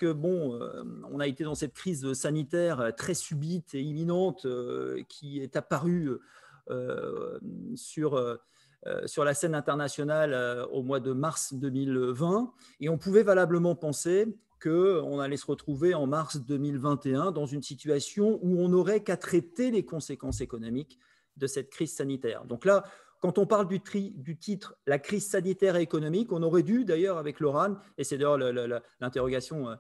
que, bon, on a été dans cette crise sanitaire très subite et imminente qui est apparue sur la scène internationale au mois de mars 2020. Et on pouvait valablement penser qu'on allait se retrouver en mars 2021 dans une situation où on n'aurait qu'à traiter les conséquences économiques de cette crise sanitaire. Donc là, quand on parle du titre « La crise sanitaire et économique », on aurait dû d'ailleurs avec Laurent, et c'est d'ailleurs l'interrogation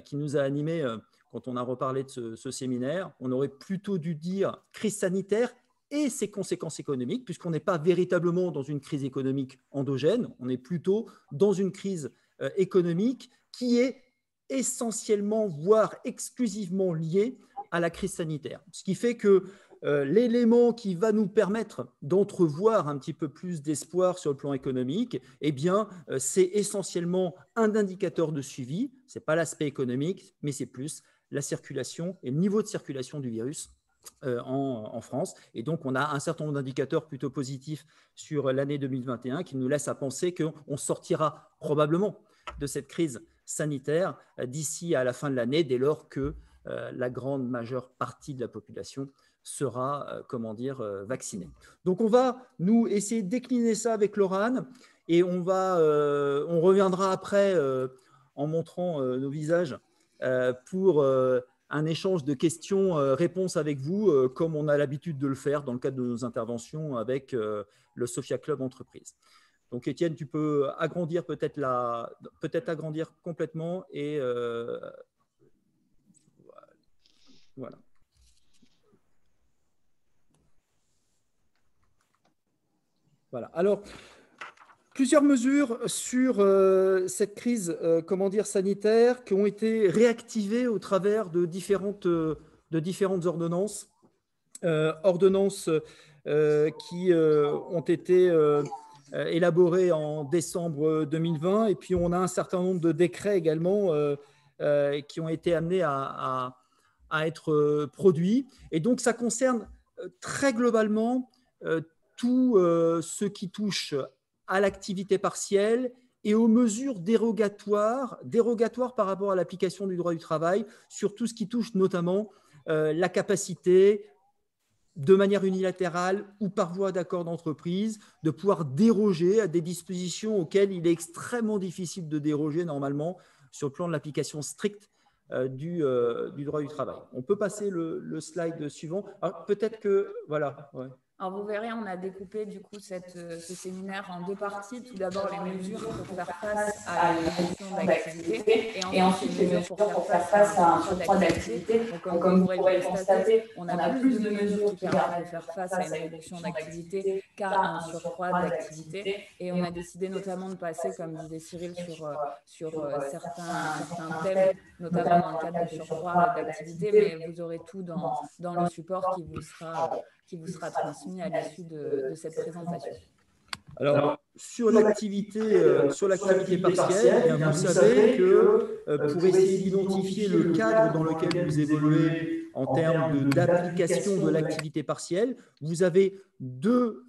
qui nous a animés quand on a reparlé de ce séminaire, on aurait plutôt dû dire « crise sanitaire » et ses conséquences économiques, puisqu'on n'est pas véritablement dans une crise économique endogène, on est plutôt dans une crise économique qui est essentiellement, voire exclusivement liée à la crise sanitaire. Ce qui fait que l'élément qui va nous permettre d'entrevoir un petit peu plus d'espoir sur le plan économique, eh bien, c'est essentiellement un indicateur de suivi, ce n'est pas l'aspect économique, mais c'est plus la circulation et le niveau de circulation du virus en France. Et donc, on a un certain nombre d'indicateurs plutôt positifs sur l'année 2021 qui nous laissent à penser qu'on sortira probablement de cette crise sanitaire d'ici à la fin de l'année, dès lors que la grande majeure partie de la population sera, vaccinée. Donc, on va, nous, essayer de décliner ça avec Laurent et on reviendra après en montrant nos visages pour un échange de questions-réponses avec vous, comme on a l'habitude de le faire dans le cadre de nos interventions avec le Sophia Club Entreprise. Donc, Étienne, tu peux agrandir peut-être agrandir complètement et voilà. Voilà. Alors, plusieurs mesures sur cette crise sanitaire qui ont été réactivées au travers de différentes ordonnances. Ordonnances qui ont été élaborées en décembre 2020. Et puis, on a un certain nombre de décrets également qui ont été amenés à être produits. Et donc, ça concerne très globalement tout ce qui touche à l'activité partielle et aux mesures dérogatoires par rapport à l'application du droit du travail sur tout ce qui touche notamment la capacité, de manière unilatérale ou par voie d'accord d'entreprise, de pouvoir déroger à des dispositions auxquelles il est extrêmement difficile de déroger normalement sur le plan de l'application stricte du droit du travail. On peut passer le slide suivant. Peut-être que, voilà. Ouais. Alors, vous verrez, on a découpé du coup ce séminaire en deux parties. Tout d'abord, les mesures pour faire face à la réduction d'activité et ensuite les mesures pour faire face à un surcroît d'activité. Donc, comme vous pourrez le constater, on a plus de mesures qui permettent de faire face à une réduction d'activité qu'à un surcroît d'activité. Et on a décidé notamment de passer, comme disait Cyril, sur certains thèmes, notamment dans le cadre de surcroît d'activité, mais vous aurez tout dans le support qui vous sera transmis à l'issue de cette présentation. Alors, sur l'activité partielle, eh bien, vous savez que pour essayer d'identifier le cadre dans lequel vous évoluez en termes d'application de l'activité partielle, vous avez deux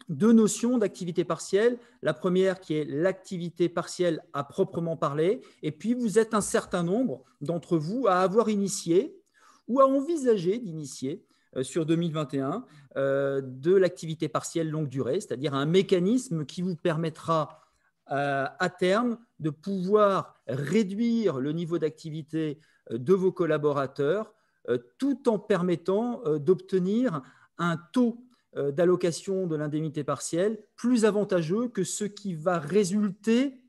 notions d'activité partielle. La première qui est l'activité partielle à proprement parler, et puis vous êtes un certain nombre d'entre vous à avoir initié ou à envisager d'initier sur 2021 de l'activité partielle longue durée, c'est-à-dire un mécanisme qui vous permettra à terme de pouvoir réduire le niveau d'activité de vos collaborateurs tout en permettant d'obtenir un taux d'allocation de l'indemnité partielle plus avantageux que ce qui va résulter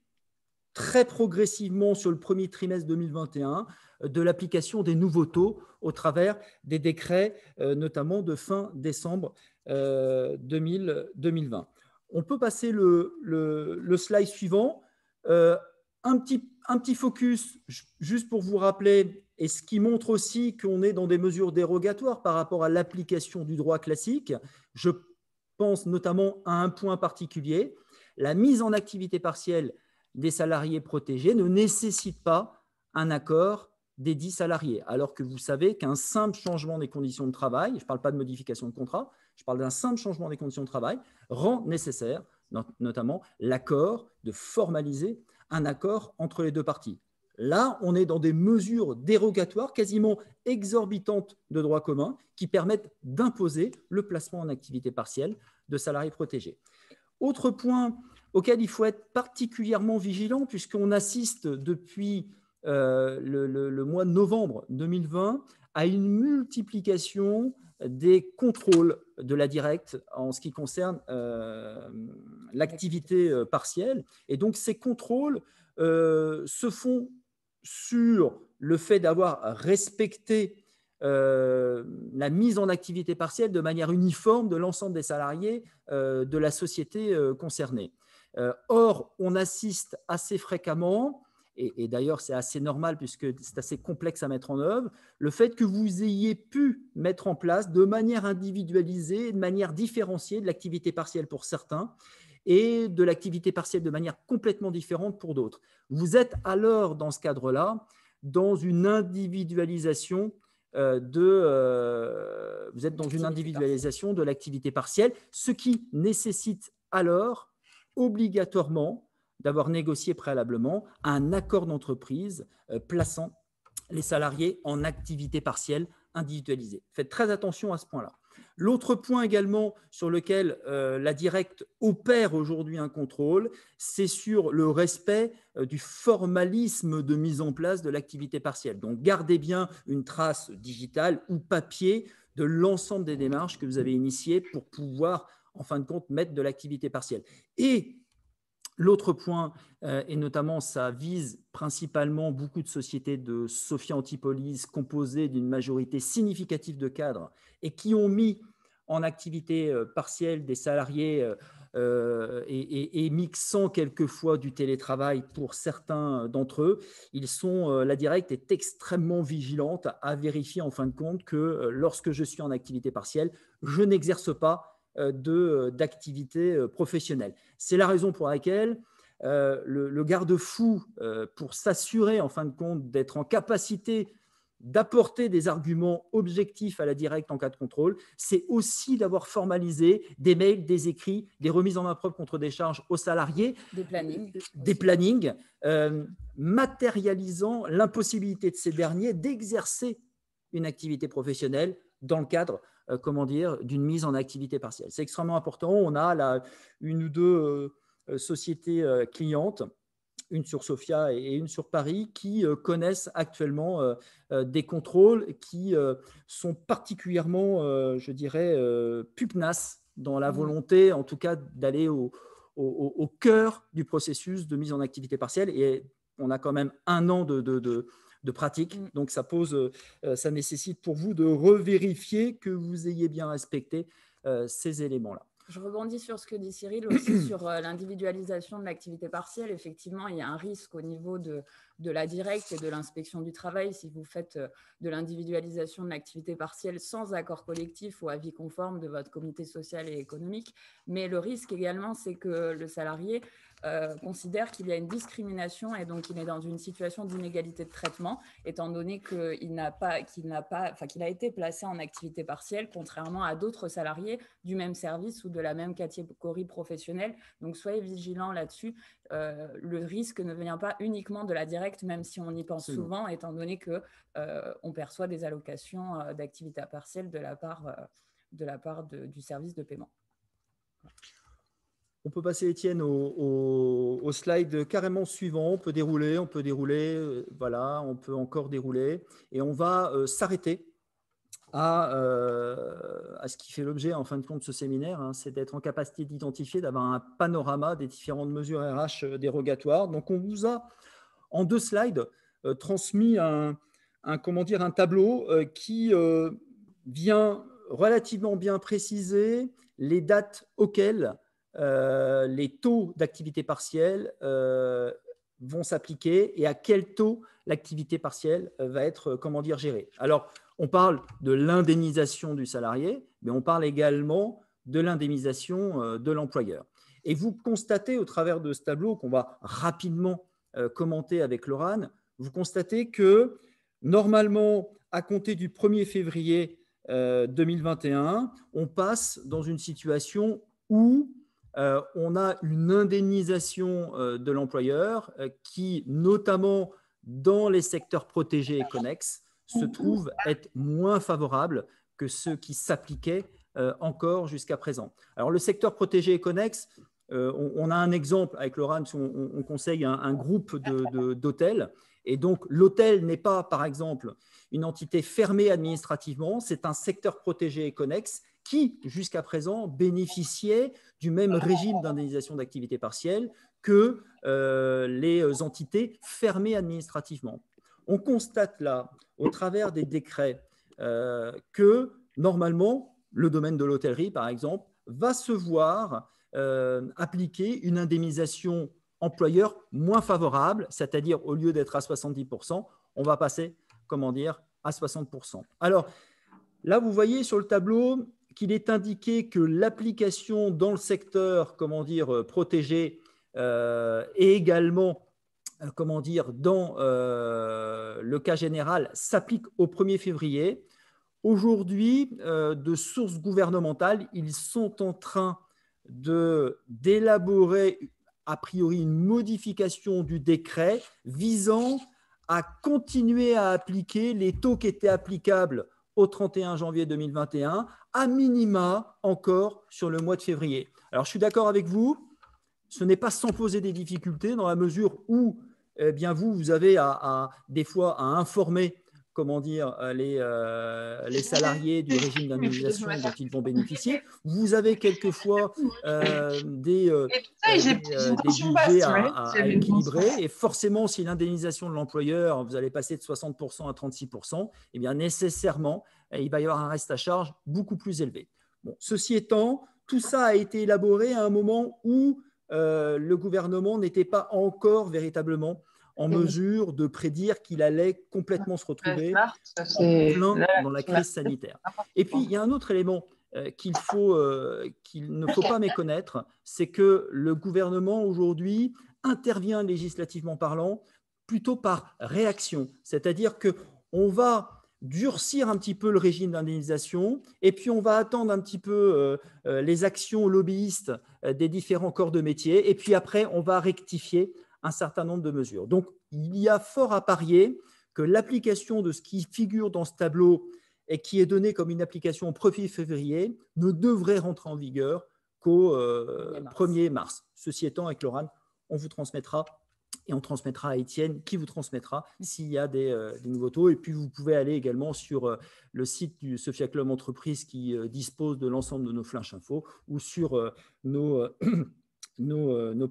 très progressivement sur le premier trimestre 2021 de l'application des nouveaux taux au travers des décrets, notamment de fin décembre 2020. On peut passer le slide suivant. Un petit focus, juste pour vous rappeler, et ce qui montre aussi qu'on est dans des mesures dérogatoires par rapport à l'application du droit classique. Je pense notamment à un point particulier. La mise en activité partielle des salariés protégés ne nécessite pas un accord des 10 salariés, alors que vous savez qu'un simple changement des conditions de travail, je ne parle pas de modification de contrat, je parle d'un simple changement des conditions de travail, rend nécessaire notamment l'accord, de formaliser un accord entre les deux parties. Là, on est dans des mesures dérogatoires quasiment exorbitantes de droit commun qui permettent d'imposer le placement en activité partielle de salariés protégés. Autre point auquel il faut être particulièrement vigilant, puisqu'on assiste depuis le mois de novembre 2020 à une multiplication des contrôles de la directe en ce qui concerne l'activité partielle. Et donc, ces contrôles se font sur le fait d'avoir respecté la mise en activité partielle de manière uniforme de l'ensemble des salariés de la société concernée. Or, on assiste assez fréquemment, et d'ailleurs c'est assez normal puisque c'est assez complexe à mettre en œuvre, le fait que vous ayez pu mettre en place de manière individualisée, de manière différenciée de l'activité partielle pour certains et de l'activité partielle de manière complètement différente pour d'autres. Vous êtes alors dans ce cadre-là dans une individualisation vous êtes dans une individualisation de l'activité partielle, ce qui nécessite alors obligatoirement d'avoir négocié préalablement un accord d'entreprise plaçant les salariés en activité partielle individualisée. Faites très attention à ce point-là. L'autre point également sur lequel la directe opère aujourd'hui un contrôle, c'est sur le respect du formalisme de mise en place de l'activité partielle. Donc, gardez bien une trace digitale ou papier de l'ensemble des démarches que vous avez initiées pour pouvoir, en fin de compte, mettre de l'activité partielle. Et l'autre point, et notamment ça vise principalement beaucoup de sociétés de Sophia Antipolis composées d'une majorité significative de cadres et qui ont mis en activité partielle des salariés et mixant quelquefois du télétravail pour certains d'entre eux, la directe est extrêmement vigilante à vérifier en fin de compte que lorsque je suis en activité partielle, je n'exerce pas d'activité professionnelle. C'est la raison pour laquelle le garde-fou, pour s'assurer en fin de compte d'être en capacité d'apporter des arguments objectifs à la directe en cas de contrôle, c'est aussi d'avoir formalisé des mails, des écrits, des remises en main propre contre des charges aux salariés, des plannings matérialisant l'impossibilité de ces derniers d'exercer une activité professionnelle dans le cadre d'une mise en activité partielle. C'est extrêmement important. On a une ou deux sociétés clientes, une sur Sofia et une sur Paris, qui connaissent actuellement des contrôles qui sont particulièrement, je dirais, pugnaces dans la volonté, en tout cas, d'aller au cœur du processus de mise en activité partielle. Et on a quand même 1 an de pratique. Donc, ça nécessite pour vous de revérifier que vous ayez bien respecté ces éléments-là. Je rebondis sur ce que dit Cyril aussi sur l'individualisation de l'activité partielle. Effectivement, il y a un risque au niveau de la directe et de l'inspection du travail si vous faites de l'individualisation de l'activité partielle sans accord collectif ou avis conforme de votre comité social et économique. Mais le risque également, c'est que le salarié considère qu'il y a une discrimination et donc il est dans une situation d'inégalité de traitement, étant donné qu'il a été placé en activité partielle, contrairement à d'autres salariés du même service ou de la même catégorie professionnelle. Donc, soyez vigilants là-dessus. Le risque ne vient pas uniquement de la directe, même si on y pense souvent, étant donné qu'on perçoit des allocations d'activité partielle de la part du service de paiement. On peut passer, Étienne, au slide carrément suivant. On peut dérouler, voilà, on peut encore dérouler. Et on va s'arrêter à ce qui fait l'objet, en fin de compte, de ce séminaire, hein, c'est d'être en capacité d'identifier, d'avoir un panorama des différentes mesures RH dérogatoires. Donc, on vous a, en 2 slides, transmis un tableau qui vient relativement bien préciser les dates auxquelles les taux d'activité partielle vont s'appliquer et à quel taux l'activité partielle va être gérée. Alors, on parle de l'indemnisation du salarié, mais on parle également de l'indemnisation de l'employeur. Et vous constatez au travers de ce tableau qu'on va rapidement commenter avec Laurane, vous constatez que normalement, à compter du 1er février 2021, on passe dans une situation où on a une indemnisation de l'employeur qui, notamment dans les secteurs protégés et connexes se trouvent être moins favorables que ceux qui s'appliquaient encore jusqu'à présent. Alors, le secteur protégé et connexe, on a un exemple avec Laurent, on conseille un groupe d'hôtels. Et donc, l'hôtel n'est pas, par exemple, une entité fermée administrativement, c'est un secteur protégé et connexe qui, jusqu'à présent, bénéficiait du même régime d'indemnisation d'activité partielle que les entités fermées administrativement. On constate là, au travers des décrets, que normalement, le domaine de l'hôtellerie, par exemple, va se voir appliquer une indemnisation employeur moins favorable, c'est-à-dire au lieu d'être à 70%, on va passer, comment dire, à 60%. Alors, là, vous voyez sur le tableau qu'il est indiqué que l'application dans le secteur, comment dire, protégé et également, comment dire, dans le cas général, s'applique au 1er février. Aujourd'hui, de sources gouvernementales, ils sont en train d'élaborer a priori une modification du décret visant à continuer à appliquer les taux qui étaient applicables au 31 janvier 2021, à minima encore sur le mois de février. Alors, je suis d'accord avec vous, ce n'est pas sans poser des difficultés dans la mesure où eh bien, vous avez des fois à informer, comment dire, les salariés du régime d'indemnisation dont ils vont bénéficier. Vous avez quelquefois des budgets à équilibrer. Et forcément, si l'indemnisation de l'employeur, vous allez passer de 60% à 36%, eh bien, nécessairement, il va y avoir un reste à charge beaucoup plus élevé. Bon, ceci étant, tout ça a été élaboré à un moment où le gouvernement n'était pas encore véritablement en mesure de prédire qu'il allait complètement se retrouver en plein dans la crise sanitaire. Et puis, il y a un autre élément qu'il ne faut pas méconnaître, c'est que le gouvernement aujourd'hui intervient législativement parlant plutôt par réaction, c'est-à-dire qu'on va durcir un petit peu le régime d'indemnisation et puis on va attendre un petit peu les actions lobbyistes des différents corps de métier et puis après on va rectifier un certain nombre de mesures. Donc, il y a fort à parier que l'application de ce qui figure dans ce tableau et qui est donné comme une application au 1er février ne devrait rentrer en vigueur qu'au 1er mars. Ceci étant, avec Laurent, on vous transmettra et on transmettra à Étienne qui vous transmettra s'il y a des nouveaux taux. Et puis, vous pouvez aller également sur le site du Sophia Club Entreprise qui dispose de l'ensemble de nos flash infos ou sur nos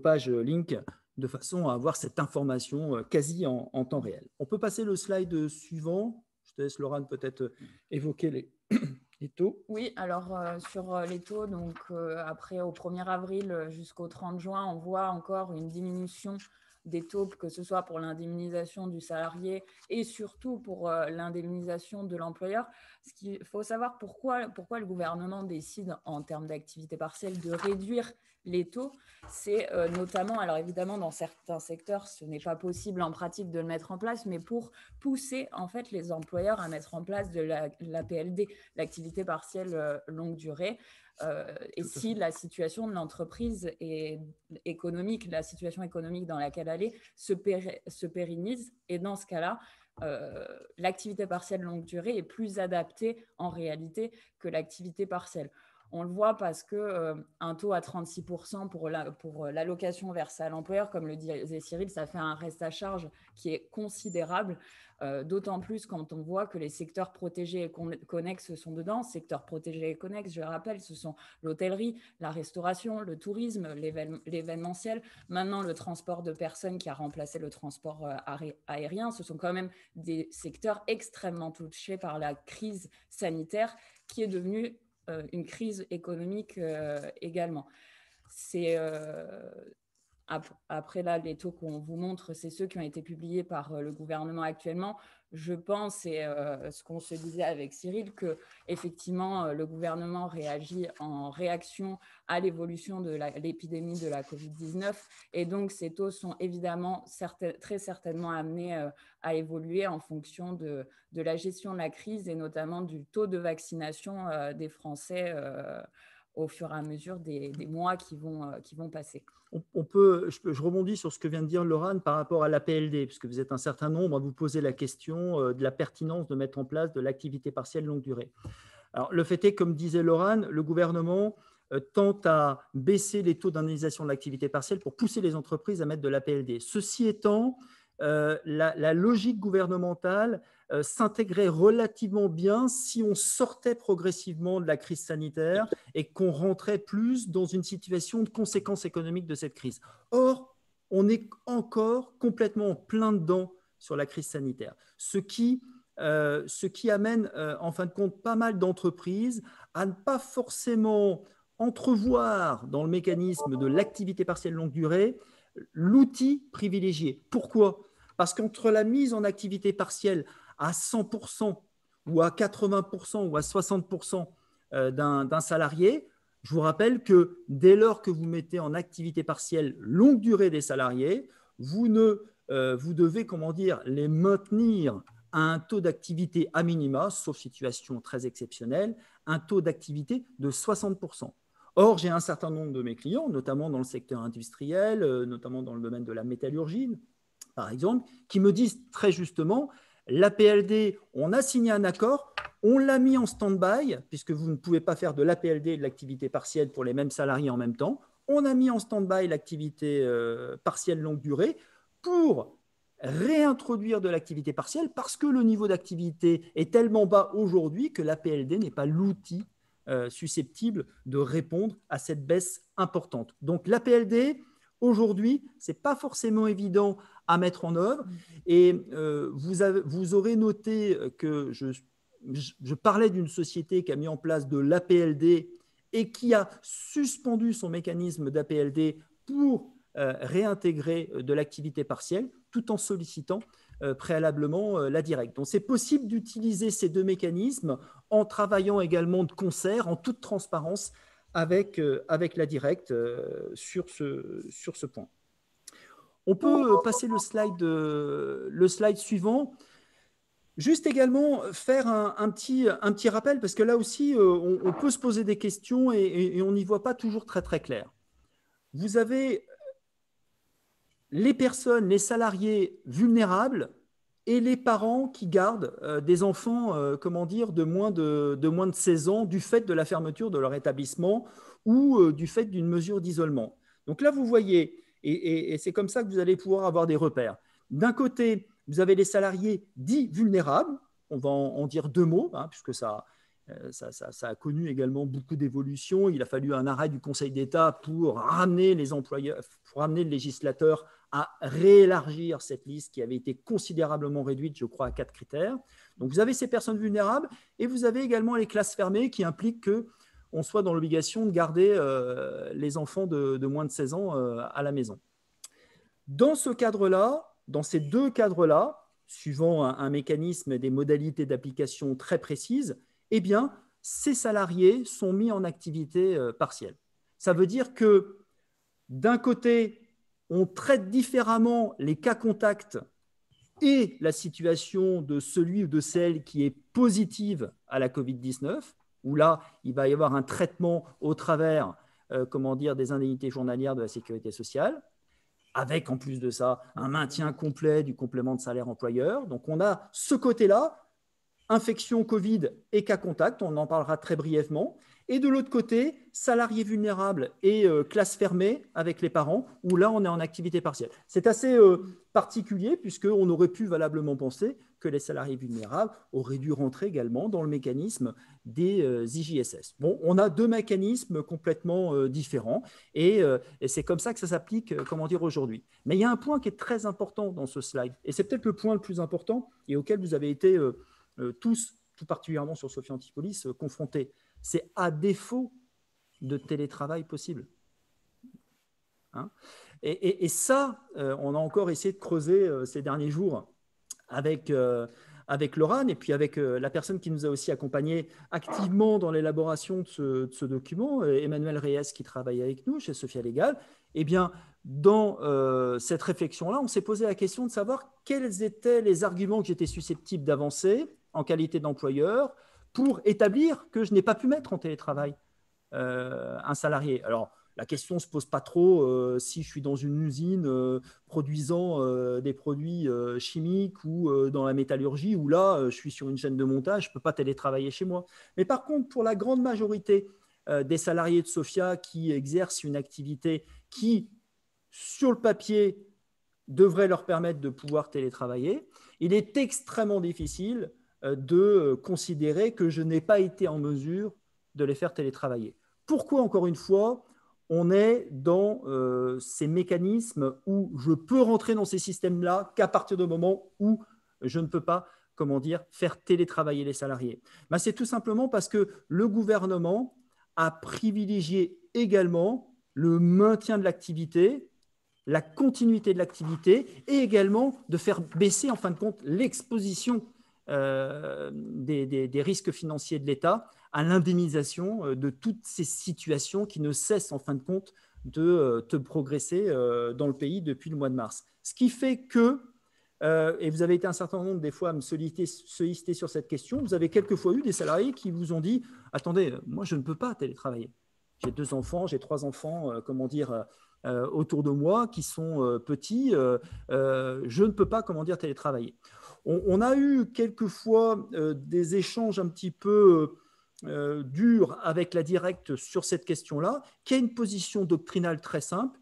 pages link de façon à avoir cette information quasi en temps réel. On peut passer le slide suivant. Je te laisse, Laurent, peut-être évoquer les taux. Oui, alors sur les taux, donc après au 1er avril jusqu'au 30 juin, on voit encore une diminution des taux, que ce soit pour l'indemnisation du salarié et surtout pour l'indemnisation de l'employeur. Il faut savoir pourquoi le gouvernement décide en termes d'activité partielle de réduire les taux. C'est notamment, alors évidemment dans certains secteurs, ce n'est pas possible en pratique de le mettre en place, mais pour pousser en fait les employeurs à mettre en place de l'APLD, l'activité partielle longue durée. Et si la situation de l'entreprise économique, la situation économique dans laquelle elle est, se pérennise, et dans ce cas-là, l'activité partielle longue durée est plus adaptée en réalité que l'activité partielle. On le voit parce qu'un taux à 36% pour l'allocation versée à l'employeur, comme le disait Cyril, ça fait un reste à charge qui est considérable, d'autant plus quand on voit que les secteurs protégés et connexes sont dedans. Secteurs protégés et connexes, je le rappelle, ce sont l'hôtellerie, la restauration, le tourisme, l'événementiel, maintenant le transport de personnes qui a remplacé le transport aérien. Ce sont quand même des secteurs extrêmement touchés par la crise sanitaire qui est devenue une crise économique également. Après là, les taux qu'on vous montre, c'est ceux qui ont été publiés par le gouvernement actuellement. Je pense, et ce qu'on se disait avec Cyril, qu'effectivement, le gouvernement réagit en réaction à l'évolution de l'épidémie de la Covid-19. Et donc, ces taux sont évidemment très certainement amenés à évoluer en fonction de la gestion de la crise et notamment du taux de vaccination des Français au fur et à mesure des mois qui vont passer. Je rebondis sur ce que vient de dire Laurane par rapport à l'APLD, puisque vous êtes un certain nombre à vous poser la question de la pertinence de mettre en place de l'activité partielle longue durée. Alors, le fait est, comme disait Laurane, le gouvernement tente à baisser les taux d'indemnisation de l'activité partielle pour pousser les entreprises à mettre de l'APLD. Ceci étant, la logique gouvernementale s'intégrait relativement bien si on sortait progressivement de la crise sanitaire et qu'on rentrait plus dans une situation de conséquences économiques de cette crise. Or, on est encore complètement en plein dedans sur la crise sanitaire, ce qui amène en fin de compte pas mal d'entreprises à ne pas forcément entrevoir dans le mécanisme de l'activité partielle longue durée l'outil privilégié. Pourquoi ? Parce qu'entre la mise en activité partielle à 100% ou à 80% ou à 60% d'un salarié, je vous rappelle que dès lors que vous mettez en activité partielle longue durée des salariés, vous devez, les maintenir à un taux d'activité à minima, sauf situation très exceptionnelle, un taux d'activité de 60%. Or, j'ai un certain nombre de mes clients, notamment dans le secteur industriel, notamment dans le domaine de la métallurgie, par exemple, qui me disent très justement, l'APLD, on a signé un accord, on l'a mis en stand-by, puisque vous ne pouvez pas faire de l'APLD et de l'activité partielle pour les mêmes salariés en même temps. On a mis en stand-by l'activité partielle longue durée pour réintroduire de l'activité partielle parce que le niveau d'activité est tellement bas aujourd'hui que l'APLD n'est pas l'outil susceptible de répondre à cette baisse importante. Donc l'APLD, aujourd'hui, ce n'est pas forcément évident à mettre en œuvre. Et vous aurez noté que je parlais d'une société qui a mis en place de l'APLD et qui a suspendu son mécanisme d'APLD pour réintégrer de l'activité partielle tout en sollicitant préalablement la directe. Donc, c'est possible d'utiliser ces deux mécanismes en travaillant également de concert, en toute transparence avec la directe sur ce point. On peut passer le slide suivant. Juste également faire un petit rappel, parce que là aussi, on peut se poser des questions et on n'y voit pas toujours très, très clair. Vous avez les personnes, les salariés vulnérables et les parents qui gardent des enfants de moins de 16 ans du fait de la fermeture de leur établissement ou du fait d'une mesure d'isolement. Donc là, vous voyez, et c'est comme ça que vous allez pouvoir avoir des repères. D'un côté, vous avez les salariés dits vulnérables, on va en dire deux mots, puisque ça a connu également beaucoup d'évolutions. Il a fallu un arrêt du Conseil d'État pour ramener les employeurs, pour ramener le législateur à réélargir cette liste qui avait été considérablement réduite, je crois, à 4 critères. Donc, vous avez ces personnes vulnérables et vous avez également les classes fermées qui impliquent qu'on soit dans l'obligation de garder les enfants de moins de 16 ans à la maison. Dans ce cadre-là, dans ces deux cadres-là, suivant un mécanisme et des modalités d'application très précises, eh bien, ces salariés sont mis en activité partielle. Ça veut dire que, d'un côté, on traite différemment les cas contacts et la situation de celui ou de celle qui est positive à la Covid-19, où là, il va y avoir un traitement au travers des indemnités journalières de la sécurité sociale, avec en plus de ça un maintien complet du complément de salaire employeur. Donc, on a ce côté-là, infection Covid et cas contact, on en parlera très brièvement. Et de l'autre côté, salariés vulnérables et classe fermée avec les parents, où là, on est en activité partielle. C'est assez particulier, puisqu'on aurait pu valablement penser que les salariés vulnérables auraient dû rentrer également dans le mécanisme des IJSS. Bon, on a deux mécanismes complètement différents, et c'est comme ça que ça s'applique aujourd'hui. Mais il y a un point qui est très important dans ce slide, et c'est peut-être le point le plus important, et auquel vous avez été tous, tout particulièrement sur Sophie Antipolis, confrontés. C'est à défaut de télétravail possible. Et ça, on a encore essayé de creuser ces derniers jours avec Laurane et puis avec la personne qui nous a aussi accompagnés activement dans l'élaboration de ce document, Emmanuel Reyes, qui travaille avec nous chez Sophia Legal. Eh bien, dans cette réflexion-là, on s'est posé la question de savoir quels étaient les arguments que j'étais susceptible d'avancer en qualité d'employeur pour établir que je n'ai pas pu mettre en télétravail un salarié. Alors, la question ne se pose pas trop si je suis dans une usine produisant des produits chimiques ou dans la métallurgie, où là, je suis sur une chaîne de montage, je ne peux pas télétravailler chez moi. Mais par contre, pour la grande majorité des salariés de Sofia qui exercent une activité qui, sur le papier, devrait leur permettre de pouvoir télétravailler, il est extrêmement difficile de considérer que je n'ai pas été en mesure de les faire télétravailler. Pourquoi, encore une fois, on est dans ces mécanismes où je peux rentrer dans ces systèmes-là qu'à partir du moment où je ne peux pas, comment dire, faire télétravailler les salariés. Ben, c'est tout simplement parce que le gouvernement a privilégié également le maintien de l'activité, la continuité de l'activité et également de faire baisser en fin de compte l'exposition des risques financiers de l'État à l'indemnisation de toutes ces situations qui ne cessent en fin de compte de progresser dans le pays depuis le mois de mars. Ce qui fait que, et vous avez été un certain nombre des fois à me solliciter sur cette question, vous avez quelquefois eu des salariés qui vous ont dit « Attendez, moi je ne peux pas télétravailler. J'ai 2 enfants, j'ai 3 enfants, comment dire, autour de moi qui sont petits, je ne peux pas, comment dire, télétravailler. » On a eu quelquefois des échanges un petit peu durs avec la directe sur cette question-là, qui a une position doctrinale très simple.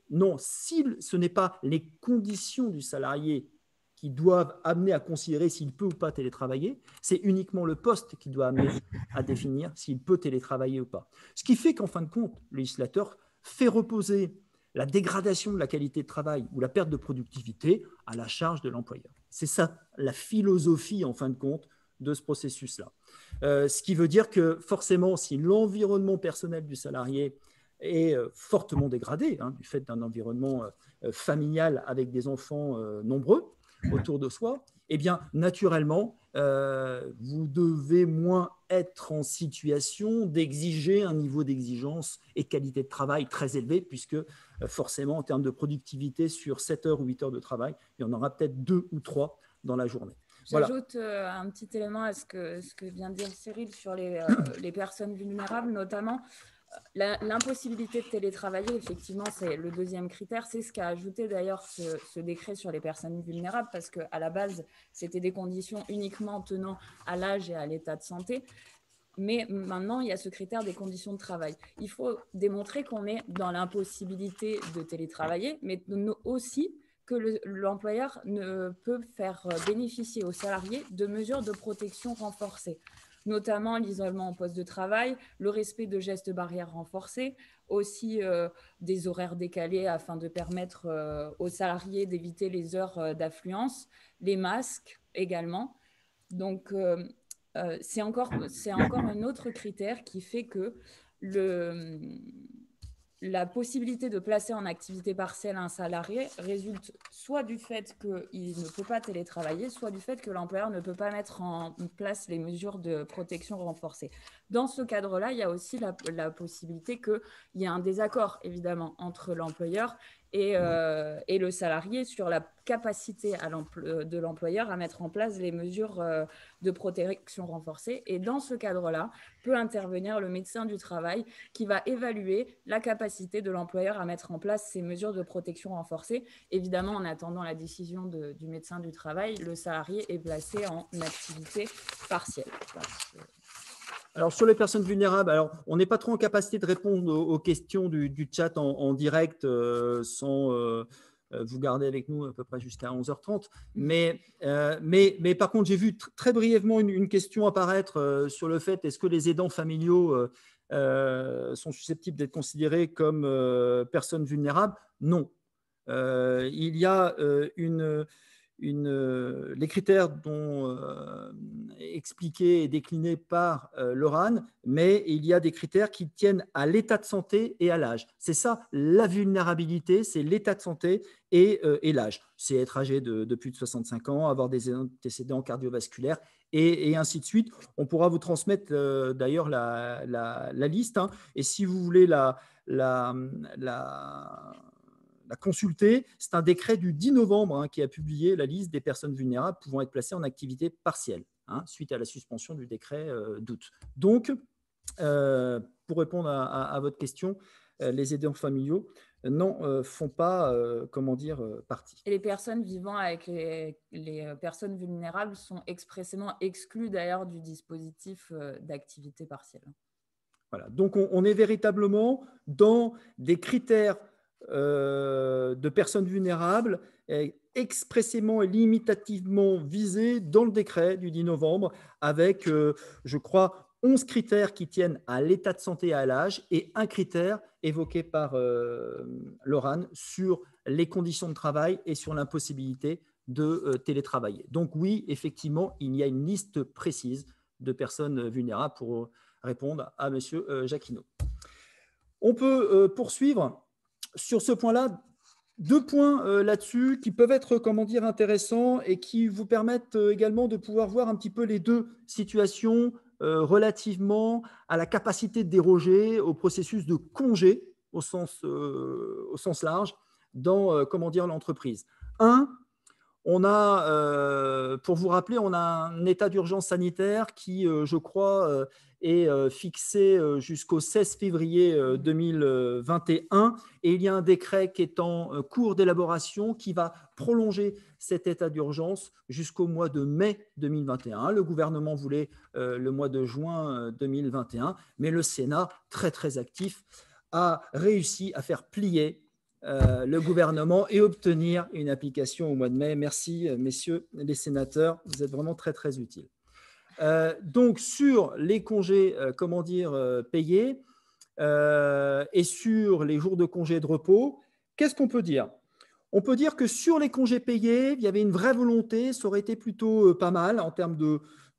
Non, si ce n'est pas les conditions du salarié qui doivent amener à considérer s'il peut ou pas télétravailler, c'est uniquement le poste qui doit amener à définir s'il peut télétravailler ou pas. Ce qui fait qu'en fin de compte, le législateur fait reposer la dégradation de la qualité de travail ou la perte de productivité à la charge de l'employeur. C'est ça la philosophie, en fin de compte, de ce processus-là. Ce qui veut dire que forcément, si l'environnement personnel du salarié est fortement dégradé, du fait d'un environnement familial avec des enfants nombreux autour de soi, eh bien, naturellement, vous devez moins être en situation d'exiger un niveau d'exigence et qualité de travail très élevé, puisque forcément, en termes de productivité, sur 7 heures ou 8 heures de travail, il y en aura peut-être 2 ou 3 dans la journée. J'ajoute un petit élément à ce que vient de dire Cyril sur les personnes vulnérables, notamment. L'impossibilité de télétravailler, effectivement, c'est le deuxième critère. C'est ce qu'a ajouté d'ailleurs ce décret sur les personnes vulnérables, parce qu'à la base, c'était des conditions uniquement tenant à l'âge et à l'état de santé. Mais maintenant, il y a ce critère des conditions de travail. Il faut démontrer qu'on est dans l'impossibilité de télétravailler, mais aussi que l'employeur ne peut faire bénéficier aux salariés de mesures de protection renforcées, notamment l'isolement en poste de travail, le respect de gestes barrières renforcés, aussi des horaires décalés afin de permettre aux salariés d'éviter les heures d'affluence, les masques également. Donc, c'est encore un autre critère qui fait que la possibilité de placer en activité partielle un salarié résulte soit du fait qu'il ne peut pas télétravailler, soit du fait que l'employeur ne peut pas mettre en place les mesures de protection renforcées. Dans ce cadre-là, il y a aussi la possibilité qu'il y ait un désaccord, évidemment, entre l'employeur et le salarié sur la capacité de l'employeur à mettre en place les mesures de protection renforcée. Et dans ce cadre-là, peut intervenir le médecin du travail qui va évaluer la capacité de l'employeur à mettre en place ces mesures de protection renforcée. Évidemment, en attendant la décision du médecin du travail, le salarié est placé en activité partielle. Alors, sur les personnes vulnérables, alors, on n'est pas trop en capacité de répondre aux questions du chat en direct sans vous garder avec nous à peu près jusqu'à 11h30. Mais par contre, j'ai vu très brièvement une question apparaître sur le fait est-ce que les aidants familiaux sont susceptibles d'être considérés comme personnes vulnérables? Non. Il y a les critères dont expliqués et déclinés par l'ORAN, mais il y a des critères qui tiennent à l'état de santé et à l'âge. C'est ça, la vulnérabilité, c'est l'état de santé et l'âge. C'est être âgé de plus de 65 ans, avoir des antécédents cardiovasculaires et ainsi de suite. On pourra vous transmettre d'ailleurs la liste, et si vous voulez la consulter, c'est un décret du 10 novembre qui a publié la liste des personnes vulnérables pouvant être placées en activité partielle, suite à la suspension du décret d'août. Donc, Pour répondre à votre question, les aidants familiaux n'en font pas, partie. Et les personnes vivant avec les personnes vulnérables sont expressément exclues d'ailleurs du dispositif d'activité partielle. Voilà. Donc, on est véritablement dans des critères de personnes vulnérables expressément et limitativement visés dans le décret du 10 novembre avec, je crois, 11 critères qui tiennent à l'état de santé et à l'âge et un critère évoqué par Laurane sur les conditions de travail et sur l'impossibilité de télétravailler. Donc oui, effectivement, il y a une liste précise de personnes vulnérables pour répondre à M. Jacquinot. On peut poursuivre sur ce point-là. 2 points là-dessus qui peuvent être, intéressants et qui vous permettent également de pouvoir voir un petit peu les deux situations relativement à la capacité de déroger au processus de congé au sens large dans l'entreprise. On a, pour vous rappeler, on a un état d'urgence sanitaire qui, je crois, est fixé jusqu'au 16 février 2021 et il y a un décret qui est en cours d'élaboration qui va prolonger cet état d'urgence jusqu'au mois de mai 2021. Le gouvernement voulait le mois de juin 2021, mais le Sénat, très très actif, a réussi à faire plier le gouvernement et obtenir une application au mois de mai. Merci, messieurs les sénateurs, vous êtes vraiment très, très utiles. Donc, sur les congés, payés et sur les jours de congés de repos, qu'est-ce qu'on peut dire ? On peut dire que sur les congés payés, il y avait une vraie volonté, ça aurait été plutôt pas mal en termes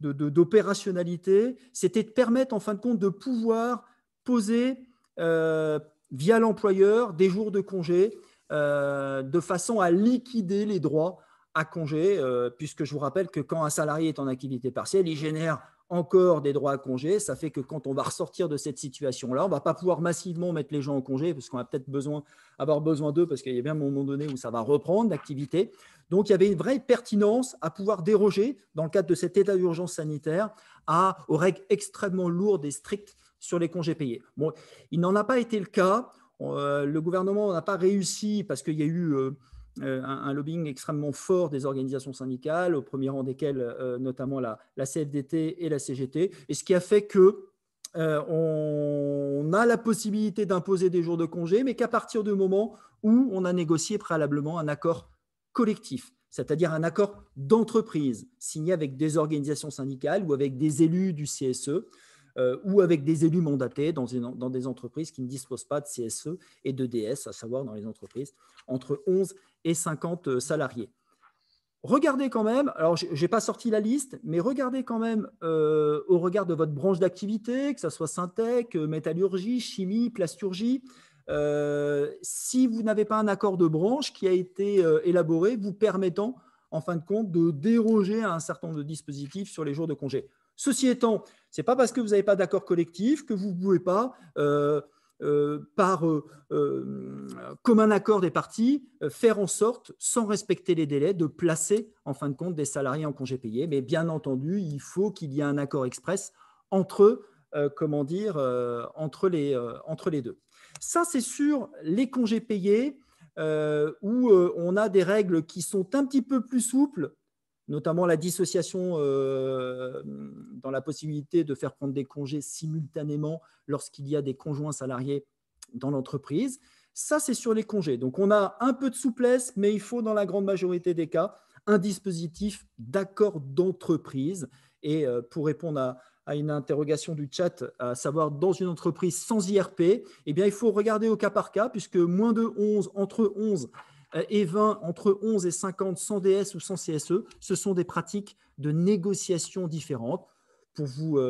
d'opérationnalité, c'était de permettre en fin de compte de pouvoir poser via l'employeur des jours de congé de façon à liquider les droits à congé, puisque je vous rappelle que quand un salarié est en activité partielle, il génère encore des droits à congé. Ça fait que quand on va ressortir de cette situation-là, on ne va pas pouvoir massivement mettre les gens en congé parce qu'on va peut-être avoir besoin d'eux parce qu'il y a bien un moment donné où ça va reprendre l'activité. Donc, il y avait une vraie pertinence à pouvoir déroger dans le cadre de cet état d'urgence sanitaire aux règles extrêmement lourdes et strictes sur les congés payés. Bon, il n'en a pas été le cas. Le gouvernement n'a pas réussi parce qu'il y a eu un lobbying extrêmement fort des organisations syndicales, au premier rang desquelles notamment la CFDT et la CGT, et ce qui a fait que on a la possibilité d'imposer des jours de congé, mais qu'à partir du moment où on a négocié préalablement un accord collectif, c'est-à-dire un accord d'entreprise signé avec des organisations syndicales ou avec des élus du CSE, ou avec des élus mandatés dans des entreprises qui ne disposent pas de CSE et de DS, à savoir dans les entreprises entre 11 et 50 salariés. Regardez quand même, alors je n'ai pas sorti la liste, mais regardez quand même au regard de votre branche d'activité, que ce soit Syntec, métallurgie, chimie, plasturgie, si vous n'avez pas un accord de branche qui a été élaboré vous permettant en fin de compte de déroger à un certain nombre de dispositifs sur les jours de congé. Ceci étant, ce n'est pas parce que vous n'avez pas d'accord collectif que vous ne pouvez pas, comme un accord des parties, faire en sorte, sans respecter les délais, de placer en fin de compte des salariés en congé payé. Mais bien entendu, il faut qu'il y ait un accord express entre les deux. Ça, c'est sur les congés payés où on a des règles qui sont un petit peu plus souples, notamment la dissociation dans la possibilité de faire prendre des congés simultanément lorsqu'il y a des conjoints salariés dans l'entreprise. Ça, c'est sur les congés. Donc, on a un peu de souplesse, mais il faut, dans la grande majorité des cas, un dispositif d'accord d'entreprise. Et pour répondre à une interrogation du chat, à savoir dans une entreprise sans IRP, eh bien, il faut regarder au cas par cas, puisque moins de 11, entre 11 et 20, entre 11 et 50, sans DS ou sans CSE, ce sont des pratiques de négociation différentes. Pour vous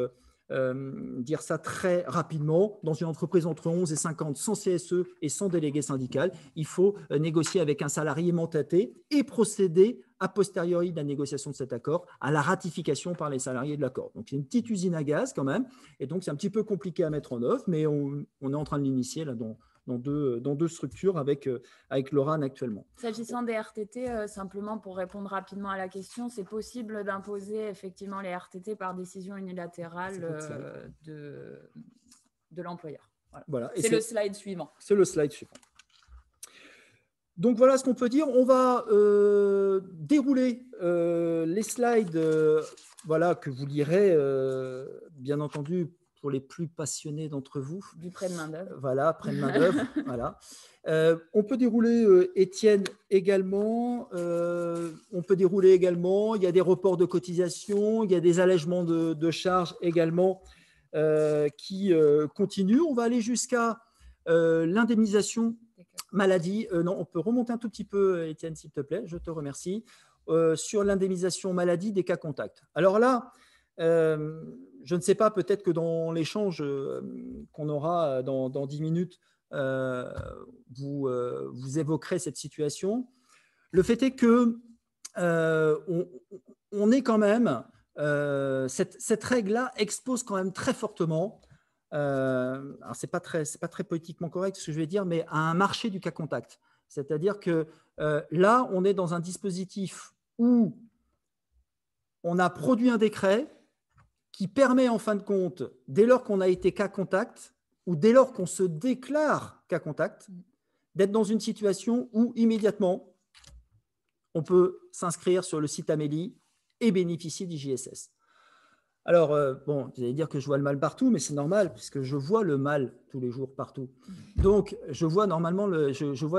dire ça très rapidement, dans une entreprise entre 11 et 50, sans CSE et sans délégué syndical, il faut négocier avec un salarié mandaté et procéder a posteriori de la négociation de cet accord à la ratification par les salariés de l'accord. Donc, c'est une petite usine à gaz quand même, et donc c'est un petit peu compliqué à mettre en œuvre, mais on est en train de l'initier là dans deux structures avec Laurane actuellement. S'agissant des RTT, simplement pour répondre rapidement à la question, c'est possible d'imposer effectivement les RTT par décision unilatérale de l'employeur. Voilà. C'est le slide suivant. C'est le slide suivant. Donc, voilà ce qu'on peut dire. On va dérouler les slides voilà, que vous lirez, bien entendu, pour les plus passionnés d'entre vous. Du prêt de main-d'œuvre. Voilà, prêt de main-d'œuvre. Voilà. On peut dérouler, Étienne, également. On peut dérouler également. Il y a des reports de cotisation, il y a des allègements de charges également qui continuent. On va aller jusqu'à l'indemnisation maladie. Non, on peut remonter un tout petit peu, Étienne, s'il te plaît. Je te remercie. Sur l'indemnisation maladie des cas contacts. Alors là, je ne sais pas, peut-être que dans l'échange qu'on aura dans 10 minutes, vous évoquerez cette situation. Le fait est que on est quand même, cette règle-là expose quand même très fortement, alors c'est pas très politiquement correct ce que je vais dire, mais à un marché du cas contact. C'est-à-dire que là, on est dans un dispositif où on a produit un décret qui permet en fin de compte, dès lors qu'on a été cas contact ou dès lors qu'on se déclare cas contact, d'être dans une situation où immédiatement, on peut s'inscrire sur le site Amélie et bénéficier d'IJSS. Alors, bon, vous allez dire que je vois le mal partout, mais c'est normal, puisque je vois le mal tous les jours partout. Donc, je vois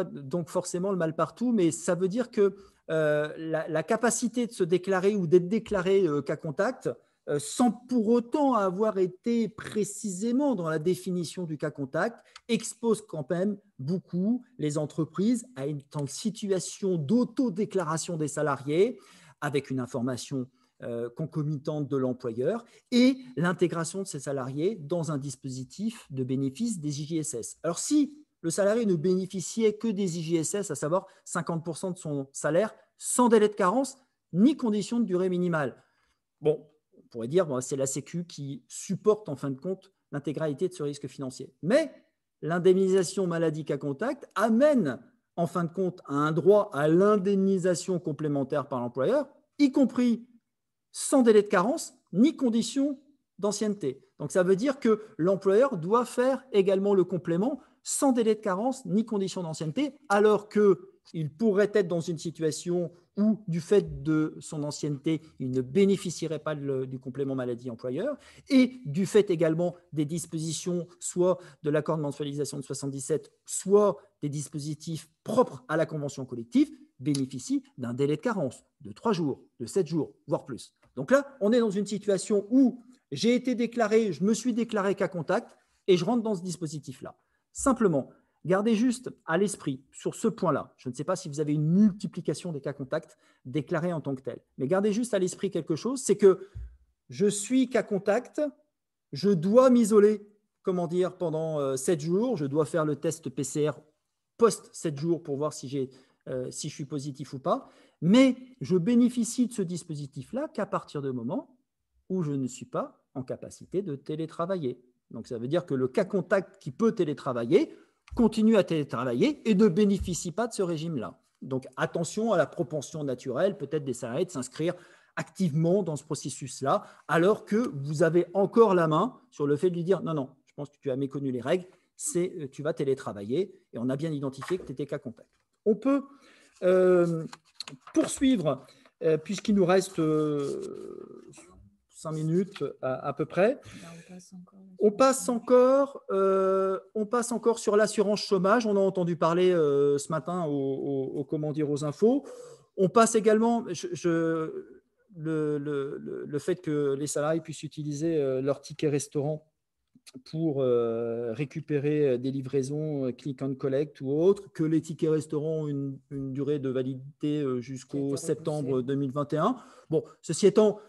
donc forcément le mal partout, mais ça veut dire que la capacité de se déclarer ou d'être déclaré cas contact, sans pour autant avoir été précisément dans la définition du cas contact, expose quand même beaucoup les entreprises à une situation d'autodéclaration des salariés avec une information concomitante de l'employeur et l'intégration de ces salariés dans un dispositif de bénéfice des IJSS. Alors, si le salarié ne bénéficiait que des IJSS, à savoir 50% de son salaire, sans délai de carence, ni condition de durée minimale, bon, on pourrait dire bon, c'est la Sécu qui supporte en fin de compte l'intégralité de ce risque financier. Mais l'indemnisation maladie cas contact amène en fin de compte à un droit à l'indemnisation complémentaire par l'employeur, y compris sans délai de carence ni condition d'ancienneté. Donc, ça veut dire que l'employeur doit faire également le complément sans délai de carence ni condition d'ancienneté, alors qu'il pourrait être dans une situation où, du fait de son ancienneté, il ne bénéficierait pas du complément maladie employeur, et du fait également des dispositions, soit de l'accord de mensualisation de 77, soit des dispositifs propres à la convention collective, bénéficie d'un délai de carence de 3 jours, de 7 jours, voire plus. Donc là, on est dans une situation où j'ai été déclaré, je me suis déclaré cas contact et je rentre dans ce dispositif-là. Simplement, gardez juste à l'esprit sur ce point-là, je ne sais pas si vous avez une multiplication des cas contacts déclarés en tant que tels, mais gardez juste à l'esprit quelque chose, c'est que je suis cas contact, je dois m'isoler, pendant 7 jours, je dois faire le test PCR post 7 jours pour voir si je suis positif ou pas, mais je bénéficie de ce dispositif-là qu'à partir du moment où je ne suis pas en capacité de télétravailler. Donc, ça veut dire que le cas contact qui peut télétravailler continue à télétravailler et ne bénéficie pas de ce régime-là. Donc, attention à la propension naturelle, peut-être des salariés, de s'inscrire activement dans ce processus-là, alors que vous avez encore la main sur le fait de lui dire « Non, non, je pense que tu as méconnu les règles, tu vas télétravailler et on a bien identifié que tu étais cas contact. » On peut poursuivre, puisqu'il nous reste 5 minutes à peu près. On passe encore sur l'assurance chômage. On a entendu parler ce matin aux infos. On passe également le fait que les salariés puissent utiliser leur ticket restaurant pour récupérer des livraisons click and collect ou autres, que les tickets restaurants ont une durée de validité jusqu'au septembre 2021. Bon, ceci étant,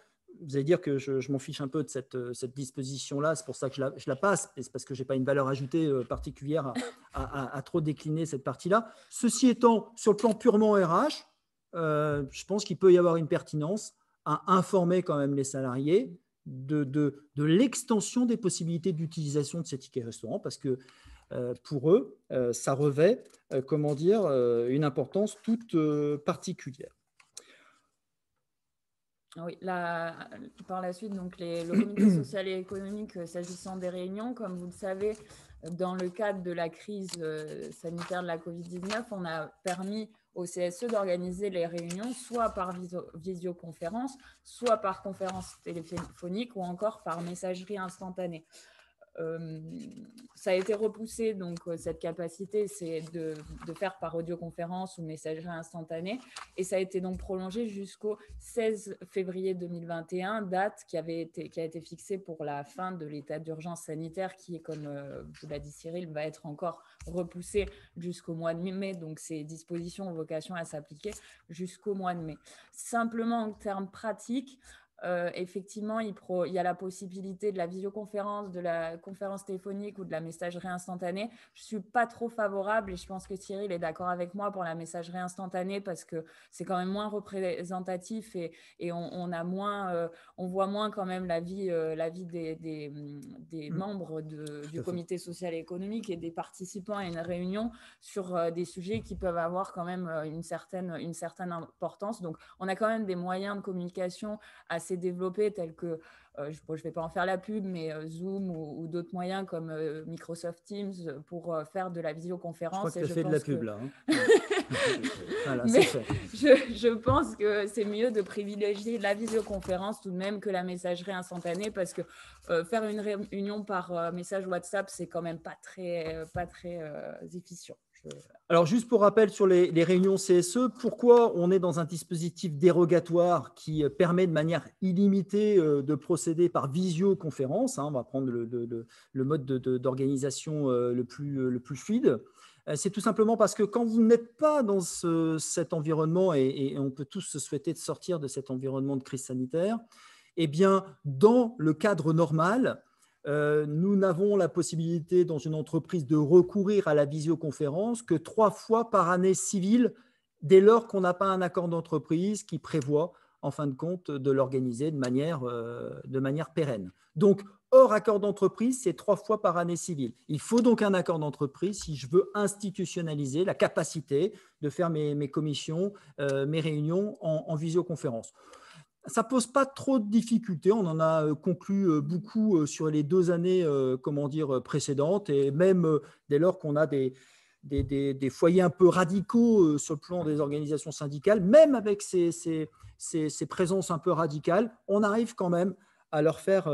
vous allez dire que je m'en fiche un peu de cette disposition-là, c'est pour ça que je la passe, et c'est parce que je n'ai pas une valeur ajoutée particulière à trop décliner cette partie-là. Ceci étant, sur le plan purement RH, je pense qu'il peut y avoir une pertinence à informer quand même les salariés de l'extension des possibilités d'utilisation de ces tickets restaurants, parce que pour eux, ça revêt une importance toute particulière. Oui, par la suite, donc le comité social et économique, s'agissant des réunions, comme vous le savez, dans le cadre de la crise sanitaire de la Covid-19, on a permis au CSE d'organiser les réunions soit par visioconférence, soit par conférence téléphonique ou encore par messagerie instantanée. Ça a été repoussé, donc cette capacité, c'est de faire par audioconférence ou messagerie instantanée, et ça a été donc prolongé jusqu'au 16 février 2021, date qui a été fixée pour la fin de l'état d'urgence sanitaire, qui est, comme vous l'a dit Cyril, va être encore repoussé jusqu'au mois de mai, donc ces dispositions ont vocation à s'appliquer jusqu'au mois de mai. Simplement, en termes pratiques, effectivement, il y a la possibilité de la visioconférence, de la conférence téléphonique ou de la messagerie instantanée. Je ne suis pas trop favorable, et je pense que Cyril est d'accord avec moi pour la messagerie instantanée, parce que c'est quand même moins représentatif, et on voit moins quand même la vie des membres du comité social et économique et des participants à une réunion sur des sujets qui peuvent avoir quand même une certaine importance. Donc, on a quand même des moyens de communication assez développés, tels que, je ne vais pas en faire la pub, mais Zoom ou d'autres moyens comme Microsoft Teams pour faire de la visioconférence. Je crois que tu as fait de la pub là. Voilà, mais je pense que c'est mieux de privilégier la visioconférence tout de même que la messagerie instantanée, parce que faire une réunion par message WhatsApp, c'est quand même pas très efficient. Alors, juste pour rappel sur les réunions CSE, pourquoi on est dans un dispositif dérogatoire qui permet de manière illimitée de procéder par visioconférence, on va prendre le mode d'organisation le plus fluide. C'est tout simplement parce que quand vous n'êtes pas dans cet environnement, et on peut tous se souhaiter de sortir de cet environnement de crise sanitaire, eh bien, dans le cadre normal, nous n'avons la possibilité dans une entreprise de recourir à la visioconférence que 3 fois par année civile, dès lors qu'on n'a pas un accord d'entreprise qui prévoit, en fin de compte, de l'organiser de manière pérenne. Donc, hors accord d'entreprise, c'est 3 fois par année civile. Il faut donc un accord d'entreprise si je veux institutionnaliser la capacité de faire mes commissions, mes réunions en visioconférence. Ça ne pose pas trop de difficultés. On en a conclu beaucoup sur les 2 années précédentes, et même dès lors qu'on a des foyers un peu radicaux sur le plan des organisations syndicales, même avec ces présences un peu radicales, on arrive quand même à leur faire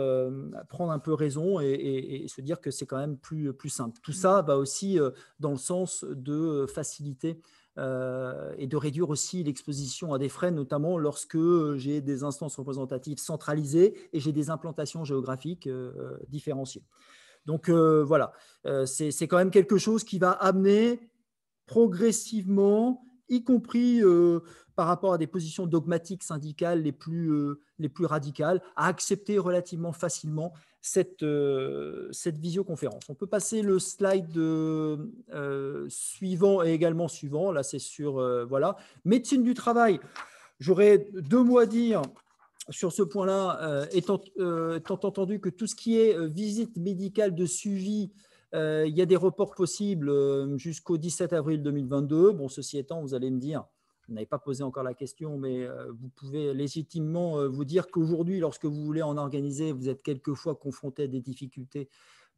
prendre un peu raison et se dire que c'est quand même plus simple. Tout ça va aussi dans le sens de faciliter et de réduire aussi l'exposition à des frais, notamment lorsque j'ai des instances représentatives centralisées et j'ai des implantations géographiques différenciées. Donc voilà, c'est quand même quelque chose qui va amener progressivement, y compris par rapport à des positions dogmatiques syndicales les plus radicales, à accepter relativement facilement cette visioconférence. On peut passer le slide suivant et également suivant. Là, c'est sur voilà. Médecine du travail. J'aurais 2 mots à dire sur ce point-là, étant entendu que tout ce qui est visite médicale de suivi, il y a des reports possibles jusqu'au 17 avril 2022. Bon, ceci étant, vous allez me dire, vous n'avez pas posé encore la question, mais vous pouvez légitimement vous dire qu'aujourd'hui, lorsque vous voulez en organiser, vous êtes quelquefois confronté à des difficultés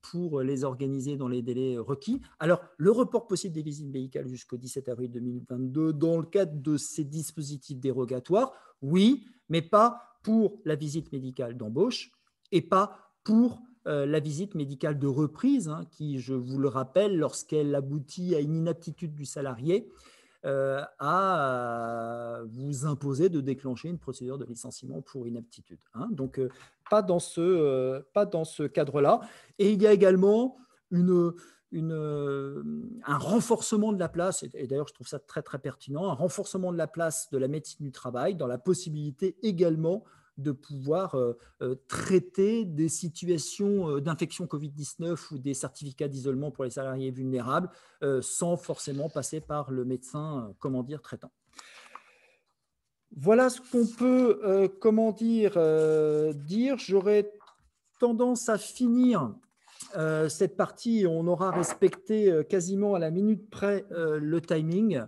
pour les organiser dans les délais requis. Alors, le report possible des visites médicales jusqu'au 17 avril 2022 dans le cadre de ces dispositifs dérogatoires, oui, mais pas pour la visite médicale d'embauche et pas pour la visite médicale de reprise, qui, je vous le rappelle, lorsqu'elle aboutit à une inaptitude du salarié, à vous imposer de déclencher une procédure de licenciement pour inaptitude. Donc, pas dans ce cadre-là. Et il y a également un renforcement de la place, et d'ailleurs je trouve ça très très pertinent, un renforcement de la place de la médecine du travail dans la possibilité également de pouvoir traiter des situations d'infection Covid-19 ou des certificats d'isolement pour les salariés vulnérables sans forcément passer par le médecin traitant. Voilà ce qu'on peut dire. J'aurais tendance à finir cette partie. On aura respecté quasiment à la minute près le timing.